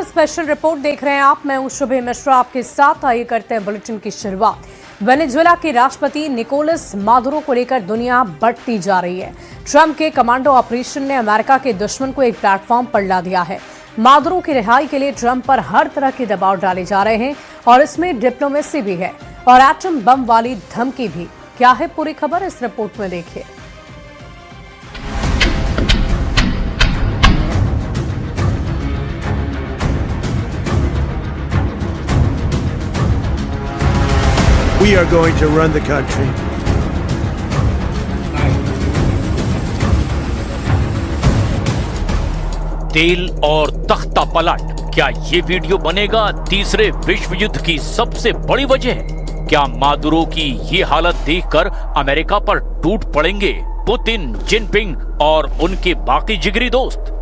नमस्कार, special report देख रहे हैं आप। मैं हूं शुभे मिश्रा आपके साथ। आइए करते हैं बुलेटिन की शुरुआत। वेनेजुएला के राष्ट्रपति निकोलस मादुरो को लेकर दुनिया बढ़ती जा रही है। ट्रंप के कमांडो ऑपरेशन ने अमेरिका के दुश्मन को एक प्लेटफॉर्म पर ला दिया है। मादुरो की रिहाई के लिए ट्रंप पर हर तरह के दबाव डाले जा रहे हैं और इसमें डिप्लोमेसी भी है और एटम बम वाली धमकी भी। क्या है पूरी खबर, इस रिपोर्ट में देखिए। We are going to run the country. तेल और तख्ता पलट, क्या ये वीडियो बनेगा तीसरे विश्व युद्ध की सबसे बड़ी वजह? क्या मादुरो की ये हालत देखकर अमेरिका पर टूट पड़ेंगे पुतिन, जिनपिंग और उनके बाकी जिगरी दोस्त?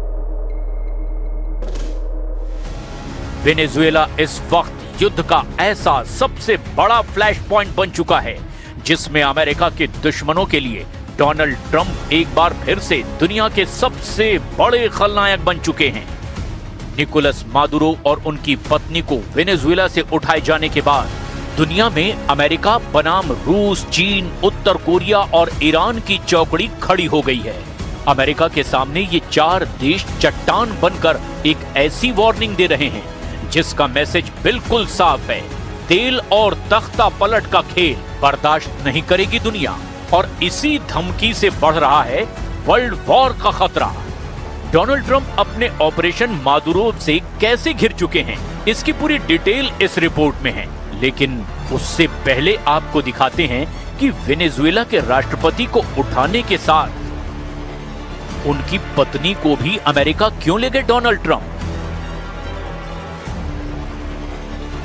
वेनेजुएला इस वक्त युद्ध का ऐसा सबसे बड़ा फ्लैश पॉइंट बन चुका है जिसमें अमेरिका के दुश्मनों के लिए डोनाल्ड ट्रंप एक बार फिर से दुनिया के सबसे बड़े खलनायक बन चुके हैं। निकोलस मादुरो और उनकी पत्नी को वेनेजुएला से उठाए जाने के बाद दुनिया में अमेरिका बनाम रूस, चीन, उत्तर कोरिया और ईरान की चौकड़ी खड़ी हो गई है। अमेरिका के सामने ये चार देश चट्टान बनकर एक ऐसी वार्निंग दे रहे हैं जिसका मैसेज बिल्कुल साफ है। तेल और तख्ता पलट का खेल बर्दाश्त नहीं करेगी दुनिया और इसी धमकी से बढ़ रहा है वर्ल्ड वॉर का खतरा। डोनाल्ड ट्रंप अपने ऑपरेशन मादुरो से कैसे घिर चुके हैं, इसकी पूरी डिटेल इस रिपोर्ट में है। लेकिन उससे पहले आपको दिखाते हैं कि वेनेजुएला के राष्ट्रपति को उठाने के साथ उनकी पत्नी को भी अमेरिका क्यों ले गए डोनाल्ड ट्रंप?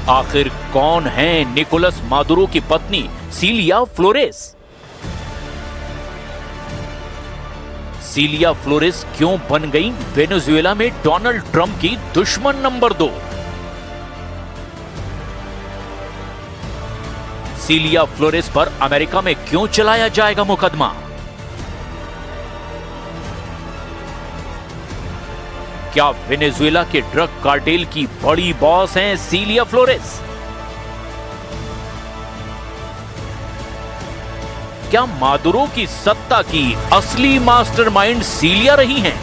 आखिर कौन है निकोलस मादुरो की पत्नी सीलिया फ्लोरेस? सीलिया फ्लोरेस क्यों बन गई वेनेजुएला में डोनाल्ड ट्रंप की दुश्मन नंबर 2? सीलिया फ्लोरेस पर अमेरिका में क्यों चलाया जाएगा मुकदमा? क्या वेनेजुएला के ड्रग कार्टेल की बड़ी बॉस हैं सीलिया फ्लोरेस? क्या मादुरो की सत्ता की असली मास्टरमाइंड सीलिया रही हैं?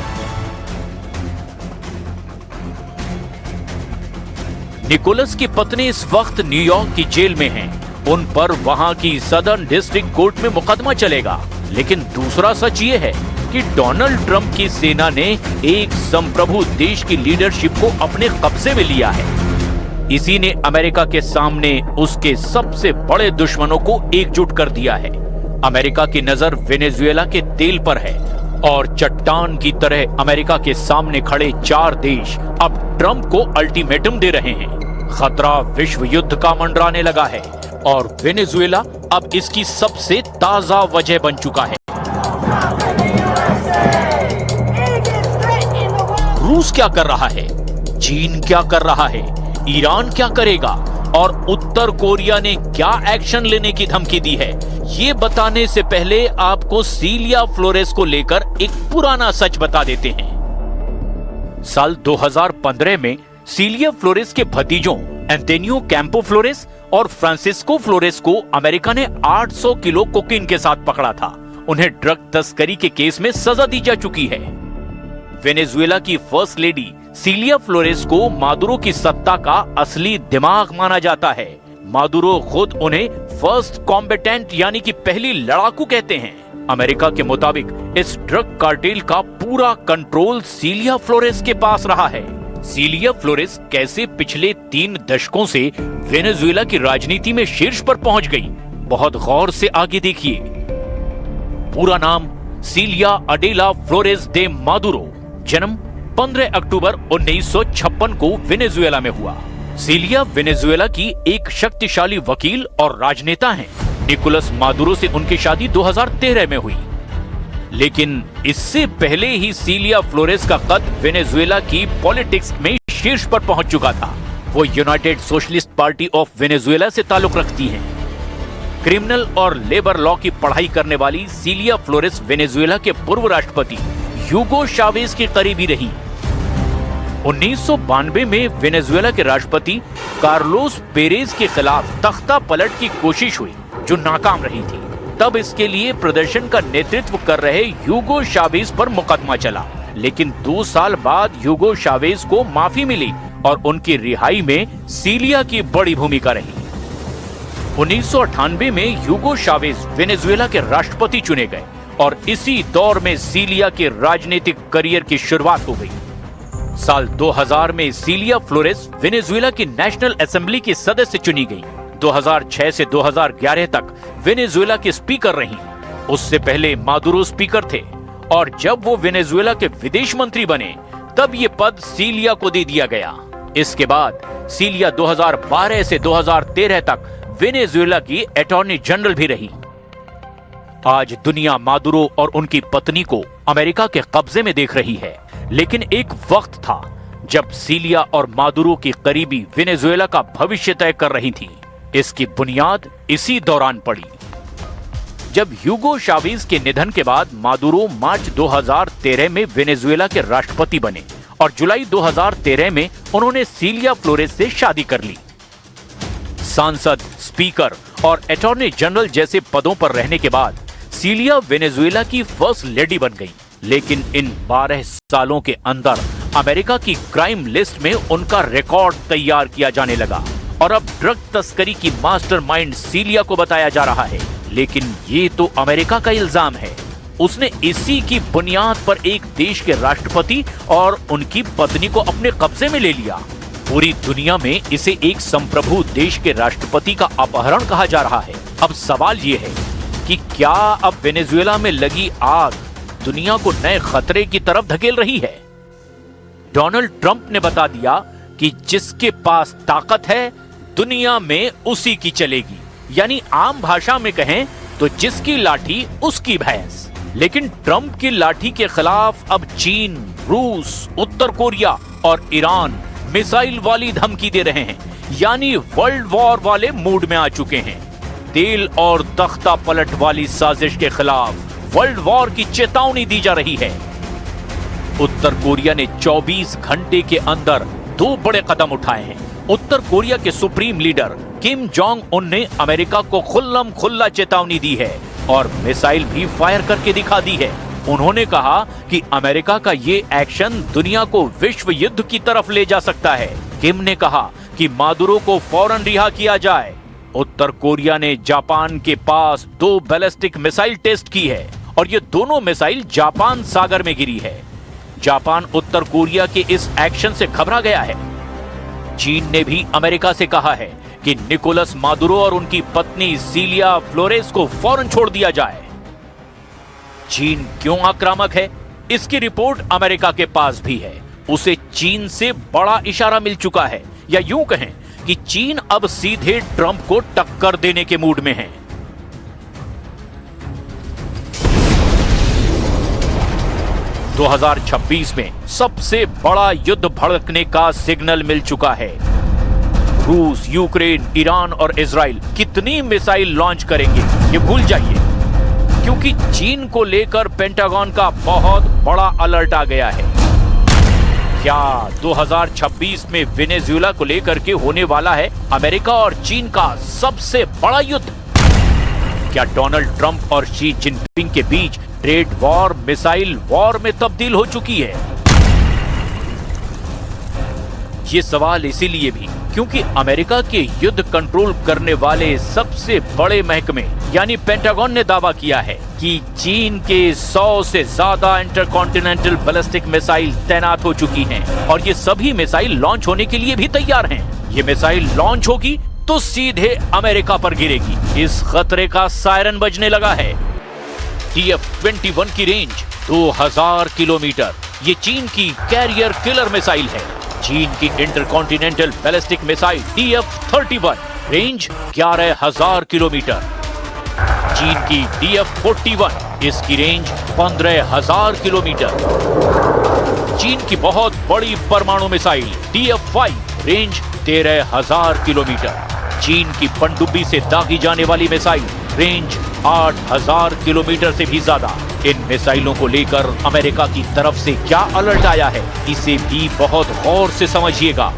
निकोलस की पत्नी इस वक्त न्यूयॉर्क की जेल में हैं। उन पर वहां की सदर्न डिस्ट्रिक्ट कोर्ट में मुकदमा चलेगा। लेकिन दूसरा सच ये है कि डोनाल्ड ट्रंप की सेना ने एक संप्रभु देश की लीडरशिप को अपने कब्जे में लिया है। इसी ने अमेरिका के सामने उसके सबसे बड़े दुश्मनों को एकजुट कर दिया है। अमेरिका की नजर वेनेजुएला के तेल पर है और चट्टान की तरह अमेरिका के सामने खड़े चार देश अब ट्रंप को अल्टीमेटम दे रहे हैं। खतरा विश्व युद्ध का मंडराने लगा है और वेनेजुएला अब इसकी सबसे ताजा वजह बन चुका है। रूस क्या कर रहा है, चीन क्या कर रहा है, ईरान क्या करेगा और उत्तर कोरिया ने क्या एक्शन लेने की धमकी दी है, ये बताने से पहले आपको सीलिया फ्लोरेस को लेकर एक पुराना सच बता देते हैं। साल 2015 में सीलिया फ्लोरेस के भतीजों एंटोनियो कैंपो फ्लोरेस और फ्रांसिस्को फ्लोरेस को अमेरिका ने 800 किलो कोकीन के साथ पकड़ा था। उन्हें ड्रग तस्करी के केस में सजा दी जा चुकी है। वेनेजुएला की फर्स्ट लेडी सीलिया फ्लोरेस को मादुरो की सत्ता का असली दिमाग माना जाता है। मादुरो खुद उन्हें फर्स्ट कॉम्बेटेंट यानी कि पहली लड़ाकू कहते हैं। अमेरिका के मुताबिक इस ड्रग कार्टेल का पूरा कंट्रोल सीलिया फ्लोरेस के पास रहा है। सीलिया फ्लोरेस कैसे पिछले 3 दशकों से वेनेजुएला की राजनीति में शीर्ष पर पहुंच गई, बहुत गौर से आगे देखिए। पूरा नाम सीलिया अडेला फ्लोरेस दे मादुरो। जन्म 15 अक्टूबर 1956 को वेनेजुएला में हुआ। सीलिया वेनेजुएला की एक शक्तिशाली वकील और राजनेता हैं। निकोलस मादुरो से उनकी शादी 2013 में हुई। लेकिन इससे पहले ही सीलिया फ्लोरेस का कद वेनेजुएला की पॉलिटिक्स में शीर्ष पर पहुंच चुका था। वो United socialist party of Venezuela से ताल्लुक रखती हैं। क्रिमिनल और लेबर लॉ की पढ़ाई करने वाली सीलिया फ्लोरेस वेनेजुएला के पूर्व राष्ट्रपति ह्यूगो चावेज की करीबी रही। 1992 में वेनेजुएला के राष्ट्रपति कार्लोस पेरेज के खिलाफ तख्ता पलट की कोशिश हुई, जो नाकाम रही थी। तब इसके लिए प्रदर्शन का नेतृत्व कर रहे ह्यूगो चावेज पर मुकदमा चला, लेकिन 2 साल बाद ह्यूगो चावेज को माफी मिली और उनकी रिहाई में सीलिया की बड़ी भूमिका रही। 1998 में ह्यूगो चावेज वेनेजुएला के राष्ट्रपति चुने गए और इसी दौर में सीलिया के राजनीतिक करियर की शुरुआत हो गई। साल 2000 में सीलिया फ्लोरेस वेनेजुएला की नेशनल असेंबली की सदस्य चुनी गई। 2006 से 2011 तक वेनेजुएला के स्पीकर रहीं। उससे पहले मादुरो स्पीकर थे और जब वो वेनेजुएला के विदेश मंत्री बने तब ये पद सीलिया को दे दिया गया। इसके बाद सीलिया 2012 से 2013 तक वेनेजुएला की अटॉर्नी जनरल भी रही। आज दुनिया मादुरो और उनकी पत्नी को अमेरिका के कब्जे में देख रही है, लेकिन एक वक्त था जब सीलिया और मादुरो की करीबी वेनेजुएला का भविष्य तय कर रही थी। इसकी बुनियाद इसी दौरान पड़ी जब ह्यूगो चावेज के निधन के बाद मादुरो मार्च 2013 में वेनेजुएला के राष्ट्रपति बने और जुलाई 2013 में उन्होंने सीलिया फ्लोरेस से शादी कर ली। सांसद, स्पीकर और अटॉर्नी जनरल जैसे पदों पर रहने के बाद सीलिया वेनेजुएला की फर्स्ट लेडी बन गई, लेकिन इन 12 सालों के अंदर अमेरिका की क्राइम लिस्ट में उनका रिकॉर्ड तैयार किया जाने लगा और अब ड्रग तस्करी की मास्टरमाइंड सीलिया को बताया जा रहा है। लेकिन ये तो अमेरिका का इल्जाम है। उसने इसी की बुनियाद पर एक देश के राष्ट्रपति और उनकी पत्नी को अपने कब्जे में ले लिया। पूरी दुनिया में इसे एक संप्रभु देश के राष्ट्रपति का अपहरण कहा जा रहा है। अब सवाल ये है कि क्या अब वेनेजुएला में लगी आग दुनिया को नए खतरे की तरफ धकेल रही है? डोनाल्ड ट्रंप ने बता दिया कि जिसके पास ताकत है दुनिया में उसी की चलेगी, यानी आम भाषा में कहें तो जिसकी लाठी उसकी भैंस। लेकिन ट्रंप की लाठी के खिलाफ अब चीन, रूस, उत्तर कोरिया और ईरान मिसाइल वाली धमकी दे रहे हैं, यानी वर्ल्ड वॉर वाले मूड में आ चुके हैं। तेल और तख्ता पलट वाली साजिश के खिलाफ वर्ल्ड वॉर की चेतावनी दी जा रही है। उत्तर कोरिया ने 24 घंटे के अंदर 2 बड़े कदम उठाए हैं। उत्तर कोरिया के supreme leader Kim Jong Un ने अमेरिका को खुल्लम खुल्ला चेतावनी दी है और मिसाइल भी फायर करके दिखा दी है। उन्होंने कहा कि अमेरिका का ये एक्शन दुनिया को विश्व युद्ध की तरफ ले जा सकता है। किम ने कहा कि मादुरो को फौरन रिहा किया जाए। उत्तर कोरिया ने जापान के पास 2 बैलिस्टिक मिसाइल टेस्ट की है और ये दोनों मिसाइल जापान सागर में गिरी है। जापान उत्तर कोरिया के इस एक्शन से घबरा गया है। चीन ने भी अमेरिका से कहा है कि निकोलस मादुरो और उनकी पत्नी सीलिया फ्लोरेस को फौरन छोड़ दिया जाए। चीन क्यों आक्रामक है, इसकी रिपोर्ट अमेरिका के पास भी है। उसे चीन से बड़ा इशारा मिल चुका है, या यूं कहें कि चीन अब सीधे ट्रंप को टक्कर देने के मूड में है। दो 2026 में सबसे बड़ा युद्ध भड़कने का सिग्नल मिल चुका है। रूस, यूक्रेन, ईरान और इजराइल कितनी मिसाइल लॉन्च करेंगे ये भूल जाइए, क्योंकि चीन को लेकर पेंटागन का बहुत बड़ा अलर्ट आ गया है। क्या 2026 में वेनेजुएला को लेकर के होने वाला है अमेरिका और चीन का सबसे बड़ा युद्ध? क्या डोनाल्ड ट्रंप और शी जिनपिंग के बीच ट्रेड वॉर मिसाइल वॉर में तब्दील हो चुकी है? ये सवाल इसीलिए भी क्योंकि अमेरिका के युद्ध कंट्रोल करने वाले सबसे बड़े महकमे यानी पेंटागन ने दावा किया है कि चीन के 100 से ज्यादा इंटरकॉन्टिनेंटल बैलिस्टिक मिसाइल तैनात हो चुकी हैं और ये सभी मिसाइल लॉन्च होने के लिए भी तैयार हैं। ये मिसाइल लॉन्च होगी तो सीधे अमेरिका पर गिरेगी। इस खतरे का सायरन बजने लगा है। TF-21 की रेंज 2000 किलोमीटर। ये चीन की कैरियर किलर मिसाइल है। चीन की intercontinental ballistic missile TF-31 range 11000 kilometre. चीन की DF-41 इसकी रेंज 15000 किलोमीटर। चीन की बहुत बड़ी परमाणु मिसाइल DF-5 रेंज 13000 किलोमीटर। चीन की पनडुब्बी से दागी जाने वाली मिसाइल रेंज 8000 किलोमीटर से भी ज्यादा। इन मिसाइलों को लेकर अमेरिका की तरफ से क्या अलर्ट आया है, इसे भी बहुत गौर से समझिएगा।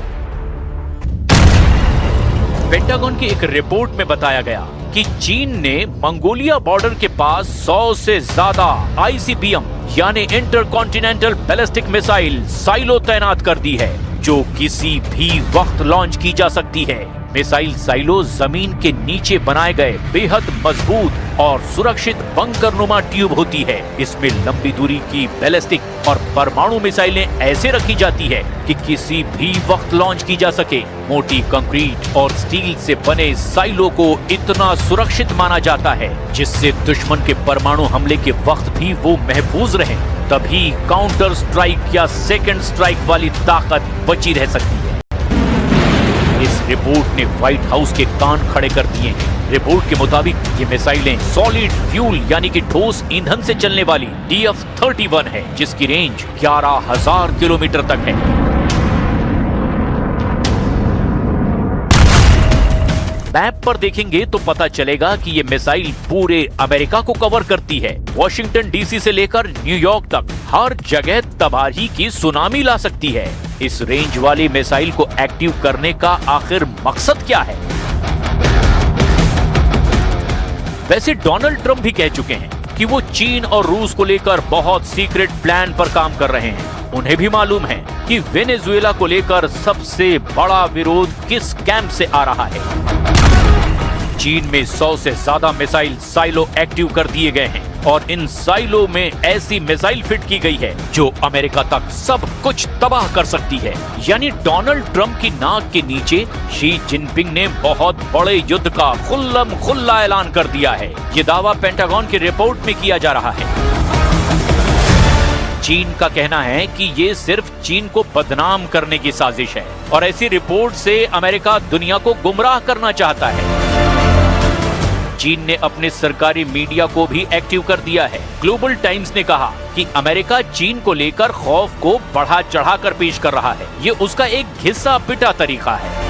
पेंटागन की एक रिपोर्ट में बताया गया कि चीन ने मंगोलिया बॉर्डर के पास 100 से ज्यादा ICBM यानी इंटरकॉन्टिनेंटल बैलिस्टिक मिसाइल साइलो तैनात कर दी है, जो किसी भी वक्त लॉन्च की जा सकती है। मिसाइल साइलो जमीन के नीचे बनाए गए बेहद मजबूत और सुरक्षित बंकरनुमा ट्यूब होती है। इसमें लंबी दूरी की बैलिस्टिक और परमाणु मिसाइलें ऐसे रखी जाती है कि किसी भी वक्त लॉन्च की जा सके। मोटी कंक्रीट और स्टील से बने साइलो को इतना सुरक्षित माना जाता है जिससे दुश्मन के परमाणु हमले के वक्त भी वो महफूज रहे। तभी काउंटर स्ट्राइक या सेकंड स्ट्राइक वाली ताकत बची रह सकती है। इस रिपोर्ट ने व्हाइट हाउस के कान खड़े कर दिए हैं। रिपोर्ट के मुताबिक ये मिसाइलें सॉलिड फ्यूल यानी कि ठोस ईंधन से चलने वाली DF-31 है, जिसकी रेंज 11,000 किलोमीटर तक है। मैप पर देखेंगे तो पता चलेगा कि ये मिसाइल पूरे अमेरिका को कवर करती है। वॉशिंगटन DC से लेकर न्यूयॉर्क तक हर जगह तबाही की सुनामी ला सकती है। इस रेंज वाली मिसाइल को एक्टिव करने का आखिर मकसद क्या है? वैसे डोनाल्ड ट्रंप भी कह चुके हैं कि वो चीन और रूस को लेकर बहुत सीक्रेट प्लान पर काम कर रहे हैं। उन्हें भी मालूम है कि वेनेजुएला को लेकर सबसे बड़ा विरोध किस कैंप से आ रहा है। चीन में 100 से ज्यादा मिसाइल साइलो एक्टिव कर दिए गए हैं और इन साइलो में ऐसी मिसाइल फिट की गई है जो अमेरिका तक सब कुछ तबाह कर सकती है। यानी डोनाल्ड ट्रंप की नाक के नीचे शी जिनपिंग ने बहुत बड़े युद्ध का खुल्लम खुल्ला ऐलान कर दिया है। ये दावा पेंटागन की रिपोर्ट में किया जा रहा है। चीन का कहना है कि ये सिर्फ चीन को बदनाम करने की साजिश है और ऐसी रिपोर्ट से अमेरिका दुनिया को गुमराह करना चाहता है। चीन ने अपने सरकारी मीडिया को भी एक्टिव कर दिया है। ग्लोबल टाइम्स ने कहा कि अमेरिका चीन को लेकर खौफ को बढ़ा चढ़ाकर पेश कर रहा है। ये उसका एक घिसा पिटा तरीका है।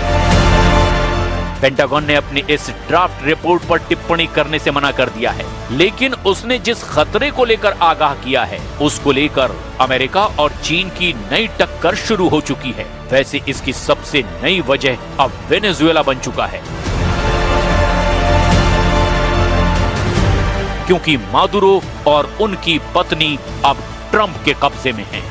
पेंटागन ने अपनी इस ड्राफ्ट रिपोर्ट पर टिप्पणी करने से मना कर दिया है, लेकिन उसने जिस खतरे को लेकर आगाह किया है उसको लेकर अमेरिका और चीन की नई टक्कर शुरू हो चुकी है। वैसे इसकी सबसे नई वजह अब वेनेजुएला बन चुका है, क्योंकि मादुरो और उनकी पत्नी अब ट्रंप के कब्जे में हैं।